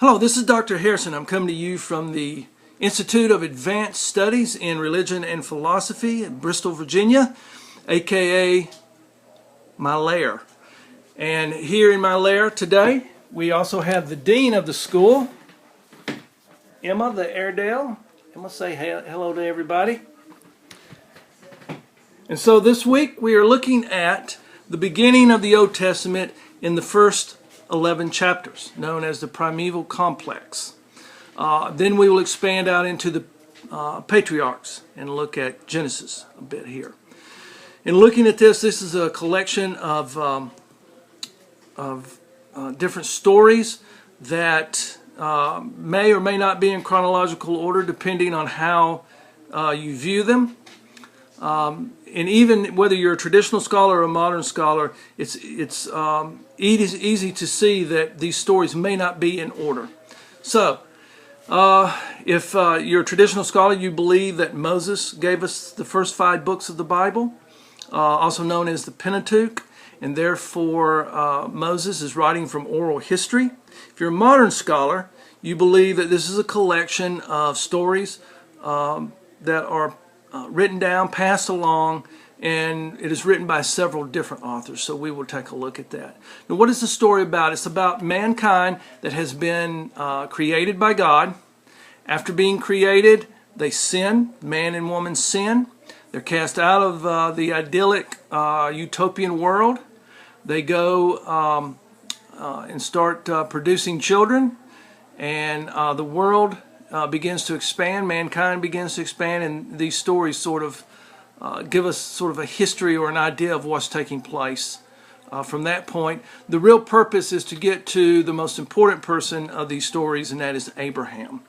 Hello, this is Dr. Harrison. I'm coming to you from the Institute of Advanced Studies in Religion and Philosophy in Bristol, Virginia, aka my lair. And here in my lair today, we also have the Dean of the school, Emma the Airedale. Emma, say hello to everybody. And so this week we are looking at the beginning of the Old Testament in the first 11 chapters, known as the primeval complex. Then we will expand out into the patriarchs and look at Genesis a bit here. In looking at this is a collection of different stories that may or may not be in chronological order depending on how you view them. And even whether you're a traditional scholar or a modern scholar, it's easy to see that these stories may not be in order. So, if you're a traditional scholar, you believe that Moses gave us the first 5 books of the Bible, also known as the Pentateuch, and therefore Moses is writing from oral history. If you're a modern scholar, you believe that this is a collection of stories that are written down, passed along, and it is written by several different authors, so we will take a look at that. Now, what is the story about? It's about mankind that has been created by God. After being created, they sin. Man and woman sin. They're cast out of the idyllic utopian world. They go and start producing children, and the world begins to expand, mankind begins to expand, and these stories sort of give us sort of a history or an idea of what's taking place from that point. The real purpose is to get to the most important person of these stories, and that is Abraham.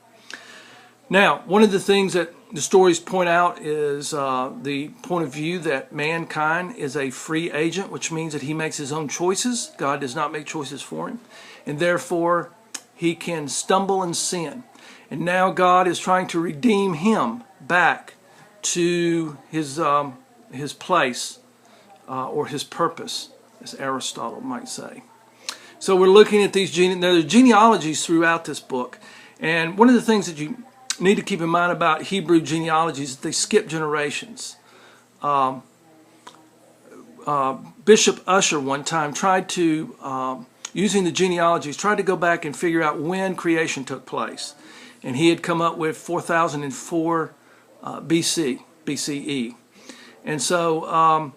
Now, one of the things that the stories point out is the point of view that mankind is a free agent, which means that he makes his own choices. God does not make choices for him, and therefore he can stumble and sin. And now God is trying to redeem him back to his place or his purpose, as Aristotle might say. So we're looking at these genealogies throughout this book. And one of the things that you need to keep in mind about Hebrew genealogies is that they skip generations. Bishop Ussher one time tried to, using the genealogies, tried to go back and figure out when creation took place. And he had come up with 4004 BCE. And so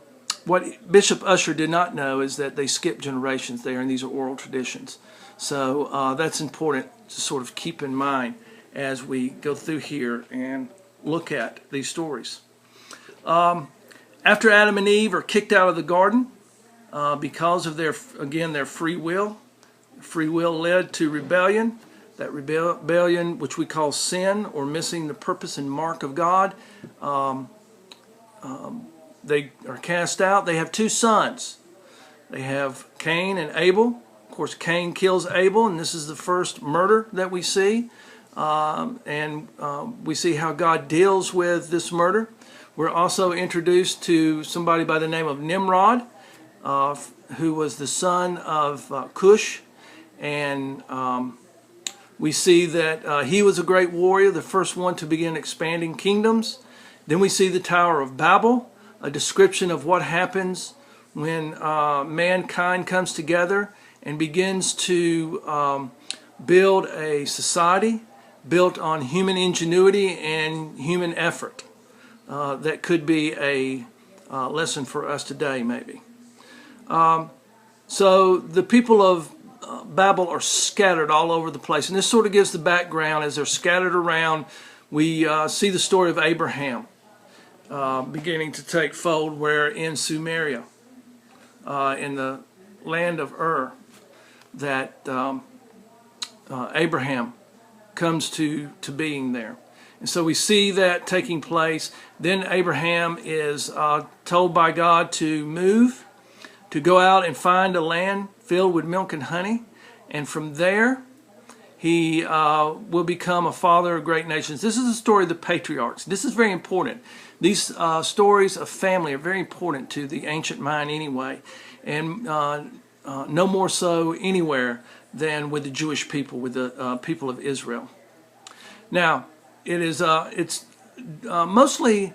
what Bishop Ussher did not know is that they skip generations there, and these are oral traditions. So that's important to sort of keep in mind as we go through here and look at these stories. After Adam and Eve are kicked out of the garden because of their free will led to rebellion. That rebellion, which we call sin or missing the purpose and mark of God, they are cast out. They have 2 sons. They have Cain and Abel. Of course, Cain kills Abel, and this is the first murder that we see. We see how God deals with this murder. We're also introduced to somebody by the name of Nimrod, who was the son of Cush, and we see that he was a great warrior, the first one to begin expanding kingdoms. Then we see the Tower of Babel, a description of what happens when mankind comes together and begins to build a society built on human ingenuity and human effort. That could be a lesson for us today, maybe. So the people of Babel are scattered all over the place, and this sort of gives the background. As they're scattered around, we see the story of Abraham beginning to take fold, where in Sumeria, in the land of Ur, that Abraham comes to being there. And so we see that taking place. Then Abraham is told by God to move, to go out and find a land filled with milk and honey, and from there he will become a father of great nations. This is the story of the patriarchs. This is very important. These stories of family are very important to the ancient mind anyway, and no more so anywhere than with the Jewish people, with the people of Israel. Now, it's mostly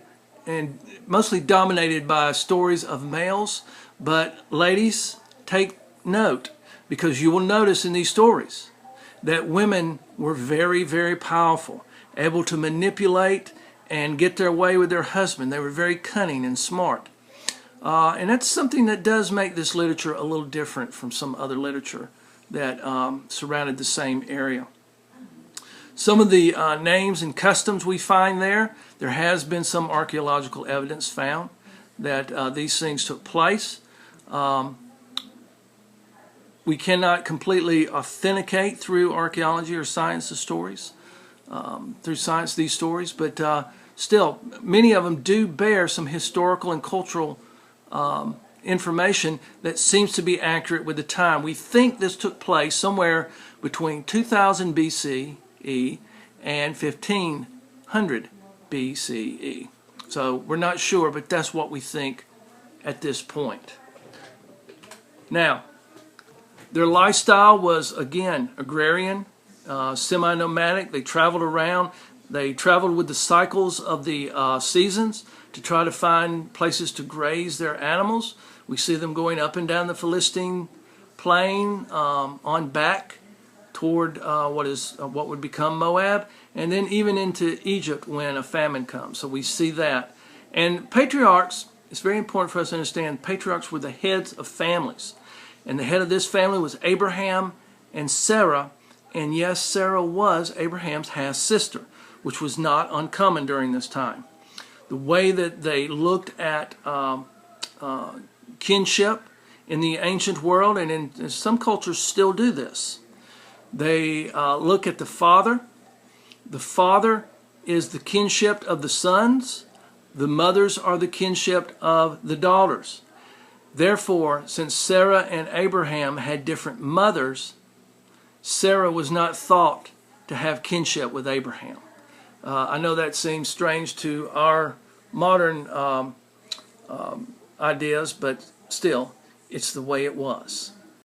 dominated by stories of males, but ladies, take note, because you will notice in these stories that women were very, very powerful, able to manipulate and get their way with their husband. They were very cunning and smart. And that's something that does make this literature a little different from some other literature that surrounded the same area. Some of the names and customs we find there has been some archaeological evidence found that these things took place. We cannot completely authenticate through archaeology or science the stories, these stories, but still, many of them do bear some historical and cultural information that seems to be accurate with the time. We think this took place somewhere between 2000 BCE and 1500 BCE. So we're not sure, but that's what we think at this point. Now, their lifestyle was, again, agrarian, semi-nomadic. They traveled around. They traveled with the cycles of the seasons to try to find places to graze their animals. We see them going up and down the Philistine plain on back toward what would become Moab, and then even into Egypt when a famine comes. So we see that. And patriarchs, it's very important for us to understand, patriarchs were the heads of families. And the head of this family was Abraham and Sarah. And yes, Sarah was Abraham's half-sister, which was not uncommon during this time. The way that they looked at kinship in the ancient world, and in some cultures still do this. They look at the father. The father is the kinship of the sons. The mothers are the kinship of the daughters. Therefore, since Sarah and Abraham had different mothers, Sarah was not thought to have kinship with Abraham. I know that seems strange to our modern ideas, but still, it's the way it was.